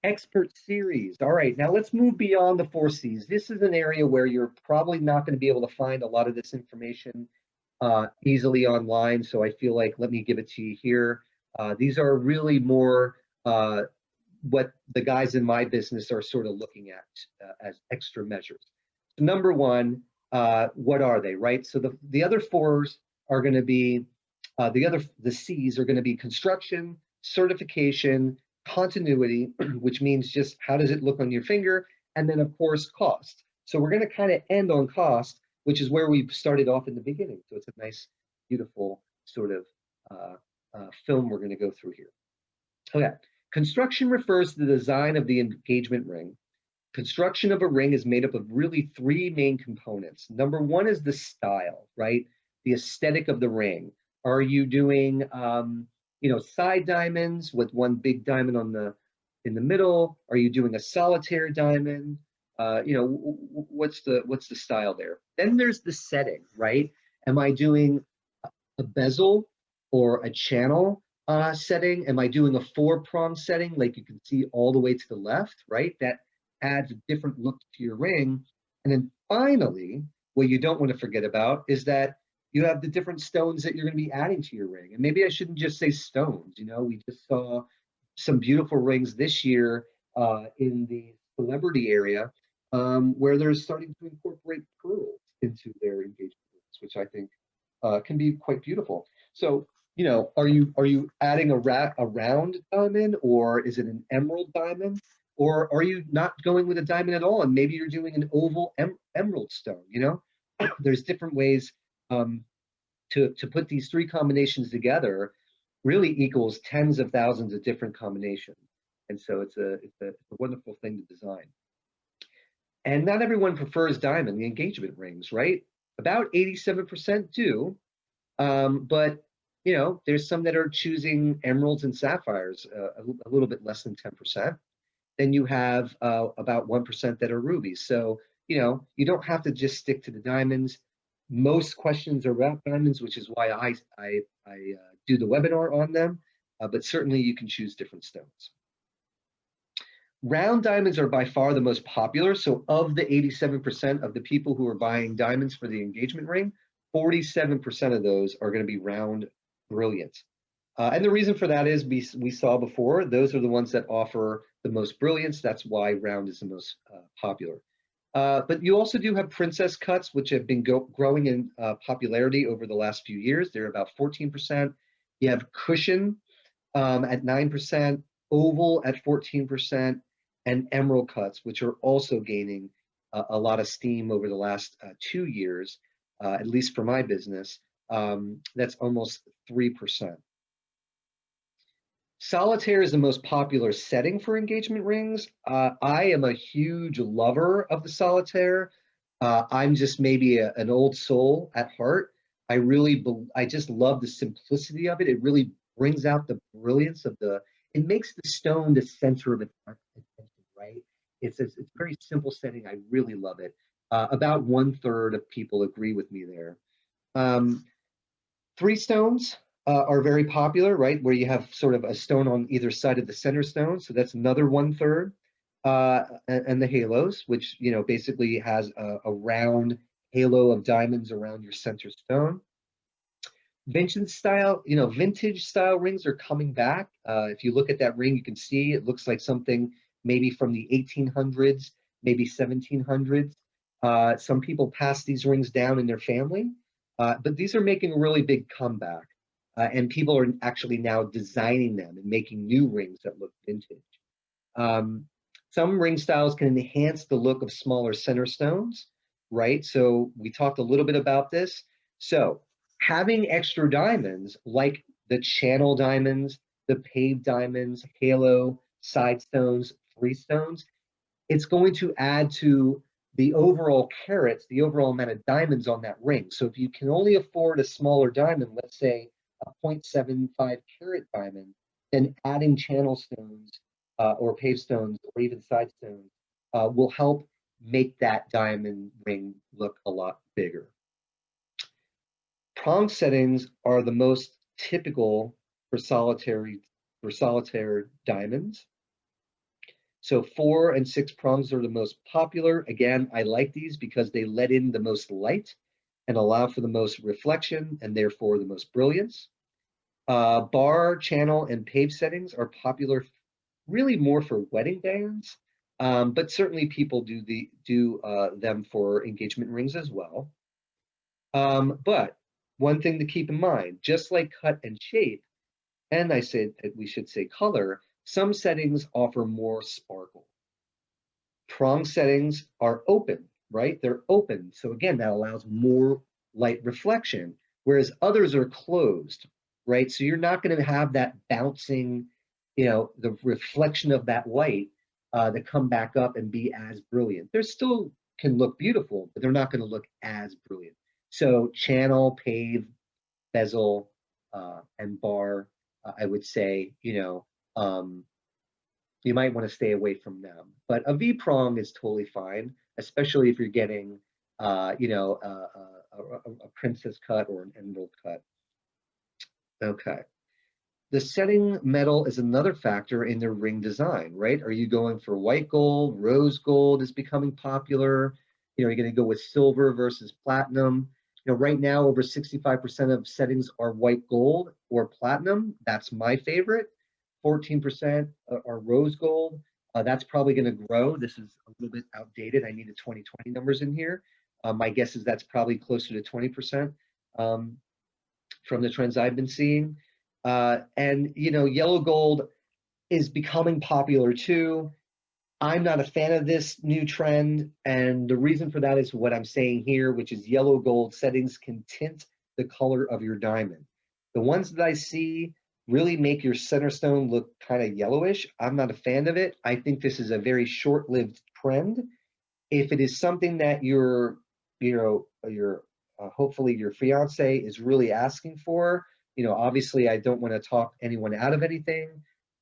Expert series. All right, now let's move beyond the four C's. This is an area where you're probably not going to be able to find a lot of this information easily online. So I feel like let me give it to you here. These are really more what the guys in my business are sort of looking at as extra measures. So number one, what are they, right? So the other fours are going to be the C's are going to be construction, certification, continuity, which means just how does it look on your finger, and then of course cost. So we're going to kind of end on cost, which is where we started off in the beginning. So it's a nice, beautiful sort of film we're going to go through here. Okay. Construction refers to the design of the engagement ring. Construction of a ring is made up of really three main components. Number one is the style, right? The aesthetic of the ring. Are you doing, side diamonds with one big diamond in the middle? Are you doing a solitaire diamond? What's the style there? Then there's the setting, right? Am I doing a bezel or a channel setting? Am I doing a four-prong setting like you can see all the way to the left, right? That adds a different look to your ring. And then finally, what you don't want to forget about is that you have the different stones that you're going to be adding to your ring. And maybe I shouldn't just say stones. We just saw some beautiful rings this year in the celebrity area where they're starting to incorporate pearls into their engagement rings, which I think can be quite beautiful. So, are you adding a round diamond, or is it an emerald diamond, or are you not going with a diamond at all, and maybe you're doing an oval emerald stone? There's different ways to put these three combinations together. Really equals tens of thousands of different combinations, and so it's a wonderful thing to design. And not everyone prefers diamond, the engagement rings, right? About 87% do, but there's some that are choosing emeralds and sapphires, a little bit less than 10%. Then you have about 1% that are rubies. So, you don't have to just stick to the diamonds. Most questions are about diamonds, which is why I do the webinar on them. But certainly you can choose different stones. Round diamonds are by far the most popular. So of the 87% of the people who are buying diamonds for the engagement ring, 47% of those are going to be round brilliant. And the reason for that is we saw before, those are the ones that offer the most brilliance. That's why round is the most popular. But you also do have princess cuts, which have been growing in popularity over the last few years. They're about 14%. You have cushion at 9%, oval at 14%, and emerald cuts, which are also gaining a lot of steam over the last 2 years, at least for my business. That's almost 3%. Solitaire is the most popular setting for engagement rings. I am a huge lover of the solitaire. I'm just maybe an old soul at heart. I just love the simplicity of it. It really brings out the brilliance it makes the stone the center of attention, right? It's a very simple setting. I really love it. About 1/3 of people agree with me there. Um, Three stones are very popular, right? Where you have sort of a stone on either side of the center stone. So that's another 1/3. And the halos, which, basically has a round halo of diamonds around your center stone. Vintage style rings are coming back. If you look at that ring, you can see it looks like something maybe from the 1800s, maybe 1700s. Some people pass these rings down in their family, but these are making a really big comeback. And people are actually now designing them and making new rings that look vintage. Um, some ring styles can enhance the look of smaller center stones, right? So we talked a little bit about this. So having extra diamonds like the channel diamonds, the paved diamonds, halo, side stones, free stones, it's going to add to the overall carats, the overall amount of diamonds on that ring. So if you can only afford a smaller diamond, let's say a 0.75 carat diamond, then adding channel stones or paved stones or even side stones will help make that diamond ring look a lot bigger. Prong settings are the most typical for solitaire diamonds. So 4 and 6 prongs are the most popular. Again, I like these because they let in the most light and allow for the most reflection and therefore the most brilliance. Bar, channel, and pave settings are popular really more for wedding bands, but certainly people do them for engagement rings as well. But one thing to keep in mind, just like cut and shape, and I said that we should say color, some settings offer more sparkle. Prong settings are open, right? They're open. So again, that allows more light reflection, whereas others are closed, right? So you're not going to have that bouncing, the reflection of that light to come back up and be as brilliant. They still can look beautiful, but they're not going to look as brilliant. So channel, pave, bezel, and bar, I would say, you might want to stay away from them. But a V prong is totally fine, especially if you're getting, a princess cut or an emerald cut. Okay. The setting metal is another factor in the ring design, right? Are you going for white gold? Rose gold is becoming popular. You're going to go with silver versus platinum. Right now, over 65% of settings are white gold or platinum. That's my favorite. 14% are rose gold. That's probably going to grow. This is a little bit outdated. I need the 2020 numbers in here. My guess is that's probably closer to 20% from the trends I've been seeing. And yellow gold is becoming popular too. I'm not a fan of this new trend, and the reason for that is what I'm saying here, which is yellow gold settings can tint the color of your diamond. The ones that I see really make your center stone look kind of yellowish. I'm not a fan of it. I think this is a very short-lived trend. If it is something that your hopefully your fiance is really asking for, obviously I don't want to talk anyone out of anything,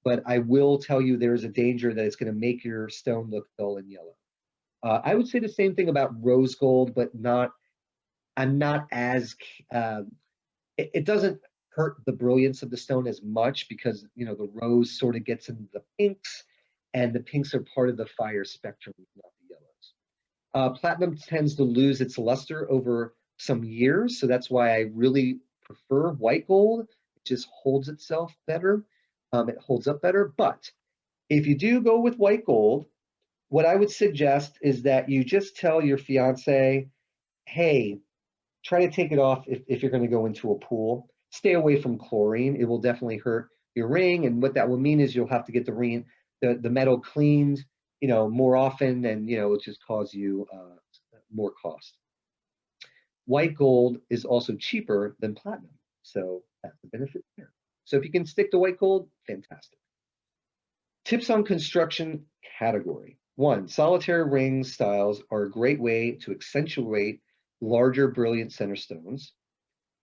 but I will tell you there's a danger that it's going to make your stone look dull and yellow. I would say the same thing about rose gold, but I'm not as, it doesn't hurt the brilliance of the stone as much because, the rose sort of gets into the pinks and the pinks are part of the fire spectrum, not the yellows. Platinum tends to lose its luster over some years, so that's why I really prefer white gold. It just holds itself better. It holds up better. But if you do go with white gold, what I would suggest is that you just tell your fiance, hey, try to take it off if you're going to go into a pool. Stay away from chlorine. It will definitely hurt your ring. And what that will mean is you'll have to get the metal cleaned, more often, and it'll just cause you more cost. White gold is also cheaper than platinum, so that's the benefit there. So if you can stick to white gold, fantastic. Tips on construction category. 1, solitaire ring styles are a great way to accentuate larger, brilliant center stones.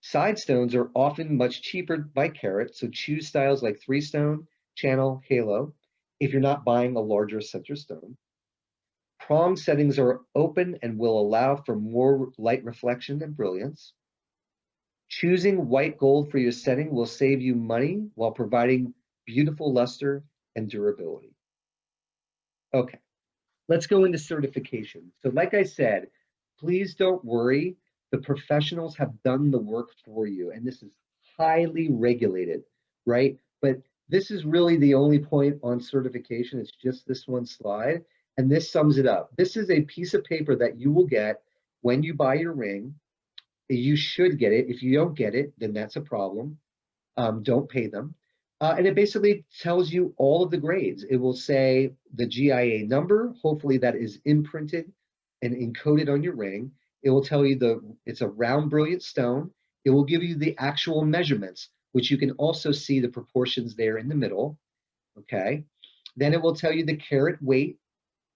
Side stones are often much cheaper by carat, so choose styles like 3-stone, channel, halo, if you're not buying a larger center stone. Prong settings are open and will allow for more light reflection and brilliance. Choosing white gold for your setting will save you money while providing beautiful luster and durability. Okay, let's go into certification. So like I said, please don't worry. The professionals have done the work for you, and this is highly regulated, right? But this is really the only point on certification. It's just this one slide, and this sums it up. This is a piece of paper that you will get when you buy your ring. You should get it. If you don't get it, then that's a problem. Don't pay them. And it basically tells you all of the grades. It will say the GIA number. Hopefully that is imprinted and encoded on your ring. It will tell you it's a round brilliant stone. It will give you the actual measurements, which you can also see the proportions there in the middle. Okay. Then it will tell you the carat weight.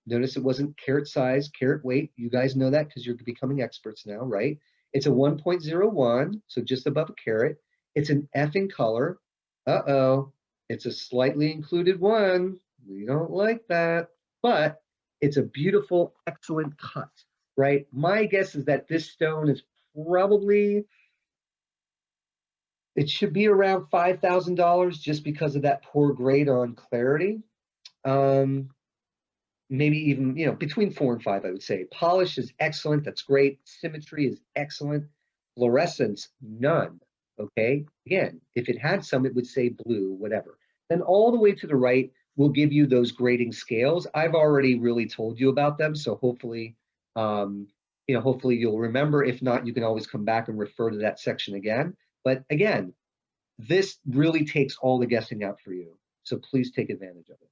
Notice it wasn't carat size, carat weight. You guys know that because you're becoming experts now, right? It's a 1.01, so just above a carat. It's an F in color. Uh-oh, it's a slightly included 1. We don't like that, but it's a beautiful, excellent cut, right? My guess is that this stone is probably, it should be around $5,000 just because of that poor grade on clarity. maybe even, between 4 and 5, I would say. Polish is excellent. That's great. Symmetry is excellent. Fluorescence, none. Okay. Again, if it had some, it would say blue, whatever. Then all the way to the right will give you those grading scales. I've already really told you about them. So hopefully, um, hopefully you'll remember. If not, you can always come back and refer to that section again. But again, this really takes all the guessing out for you. So please take advantage of it.